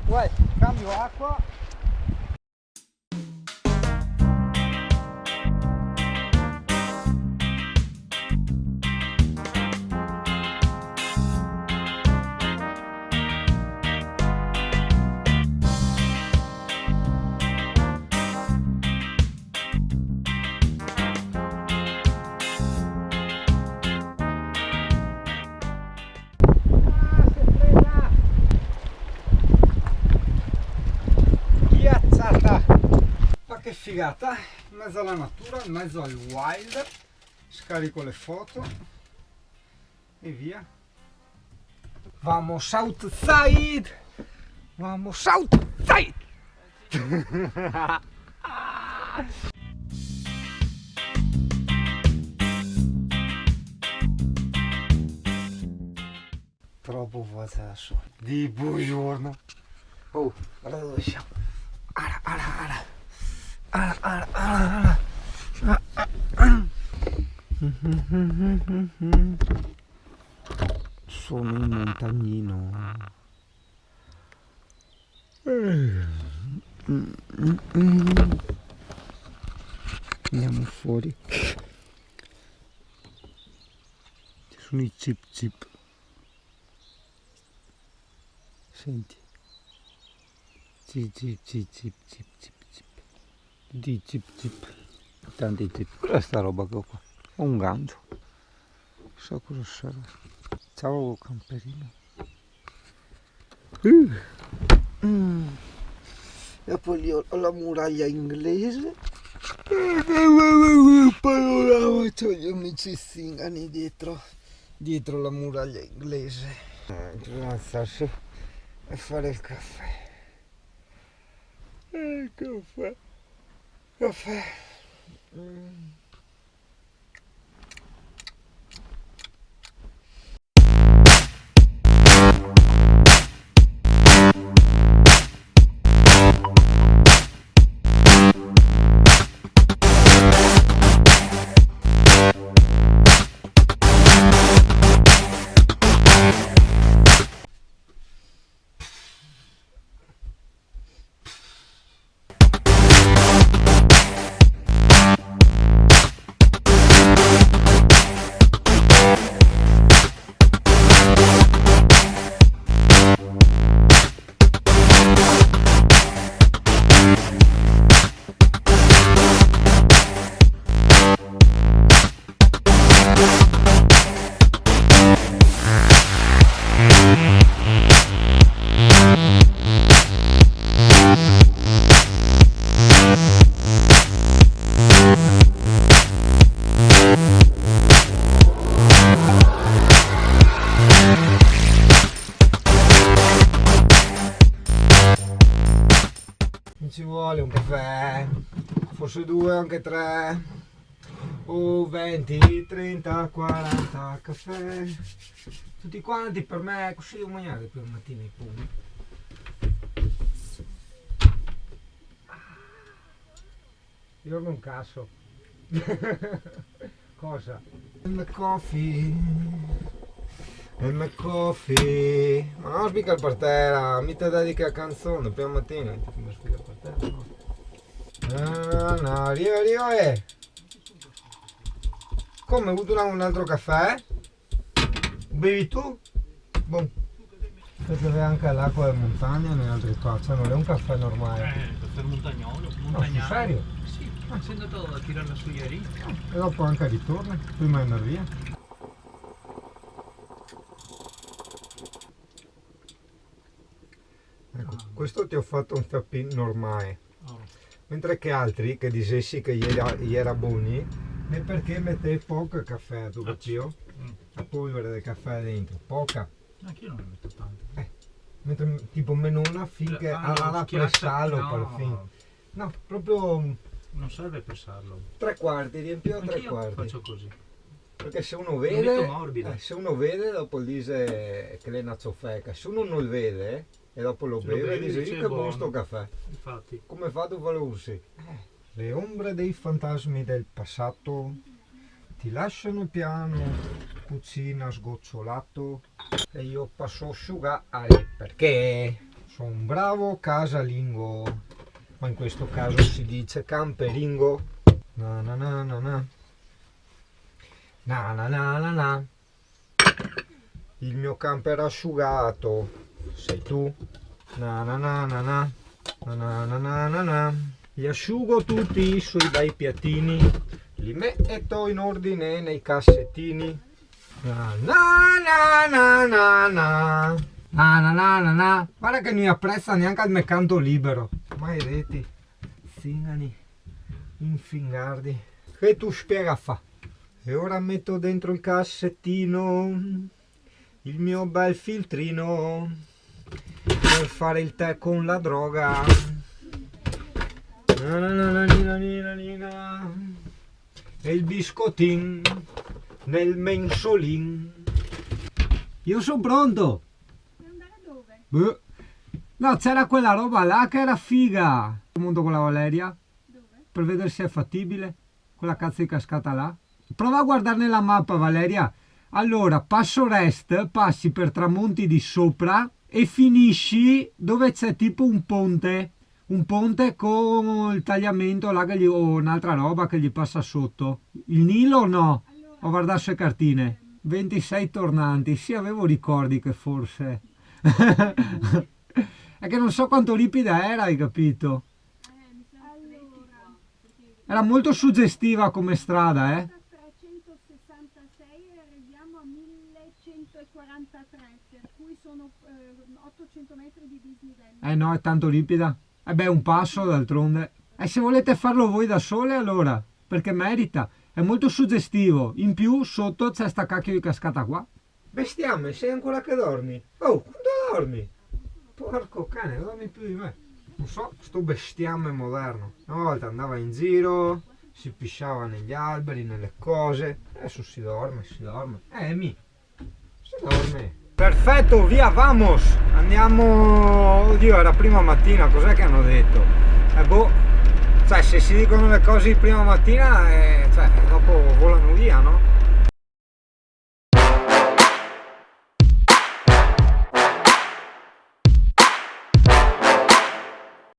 Uè, cambio acqua. Ma che figata, in mezzo alla natura, in mezzo al wild, scarico le foto e via. Vamos outside! Vamos outside! Troppo pazzesco. Di buongiorno. Oh, guarda dove siamo. Ara, ara, ara. Ara, ara, ara, ara. Sono un montagnino. Andiamo fuori. Ci sono i zip zip. Senti. Zip zip zip zip zip zip zip. Di zip zip. Tanti zip. Cos'è sta roba che ho qua? Ho un gancio. So cosa sarà. Ciao camperino. E poi lì ho la muraglia inglese. Panorama, c'ho gli amici zingari dietro la muraglia inglese. Bisogna alzarsi e fare il caffè. Caffè. Ci vuole un caffè, forse due, anche tre, o 20, 30, 40 caffè, tutti quanti per me, così devo mangiare per il mattino i pugni. Io non caso. Cosa? And the coffee. E me coffee, ma non spiega per terra, mi te dedica a canzone, prima mattina, mi spiega per terra, no. No, arriva, Come, hai avuto un altro caffè? Bevi tu? Boh. Perché aveva anche l'acqua della montagna nelle altre qua, cioè non è un caffè normale. Caffè montagnolo, No, sul serio? Sì, sei andato a tirare la suglia lì. E dopo anche ritorno, prima di andare via. Ecco, questo ti ho fatto un tapping normale, mentre che altri che dicessi che gli era buoni è perché mettei poco caffè, tu capito? La polvere del caffè dentro, poca. Anche io non ne metto tanto. Mentre tipo meno una finché alla pressarlo per fin. No, proprio non serve pressarlo. tre quarti, riempio Anche tre io quarti. faccio così. Perché se uno Lo metto vede, morbido. se uno vede dopo dice che è una ciofeca, se uno non lo vede e dopo lo Se lo beve bevi, dice dice che buono buono. sto caffè. Infatti. Come fa tu lo usi? Le ombre dei fantasmi del passato ti lasciano piano, cucina sgocciolato e io passo asciugare perché Sono un bravo casalingo, ma in questo caso si dice camperingo. Na na na na na. Na na na na na. Il mio camper asciugato sei tu. Na na na na na. Na na na na na na. Li asciugo tutti sui bei piattini, li metto in ordine nei cassettini. Na na na na na. Na na na na na. Guarda che non mi apprezza neanche al mercato libero. Maledetti zingani infingardi. Che tu spiega fa. E ora metto dentro il cassettino il mio bel filtrino per fare il tè con la droga. Na na na na na na. E il biscottin nel mensolin. Io sono pronto. Devi andare dove? Beh. No, c'era quella roba là che era figa. Monto con la Valeria Dove? per vedere se è fattibile. Quella cazzo di cascata là. Prova a guardare nella mappa, Valeria. Allora, passo rest, passi per Tramonti di sopra e finisci dove c'è tipo un ponte con il tagliamento là o un'altra roba che gli passa sotto. Il Nilo o no? Allora, Ho guardato le cartine. 26 tornanti, sì, avevo ricordi che forse. È che non so quanto ripida era, hai capito? mi sembra allora, Era molto suggestiva come strada, eh? 366 e arriviamo a 1143, per cui sono 800 metri di dislivello. No, è tanto ripida. E beh, un passo d'altronde. E se volete farlo voi da sole, allora, perché merita. È molto suggestivo. In più, sotto c'è sta cacchio di cascata qua. Bestiame, sei ancora che dormi? Oh, quando dormi? Porco cane, dormi più di me. Non so, sto bestiame moderno. Una volta andava in giro, si pisciava negli alberi, nelle cose. Adesso si dorme. Si dorme. Perfetto, via, vamos! Andiamo... Oddio, era prima mattina, cos'è che hanno detto? Boh, cioè se si dicono le cose di prima mattina, cioè, dopo volano via, no?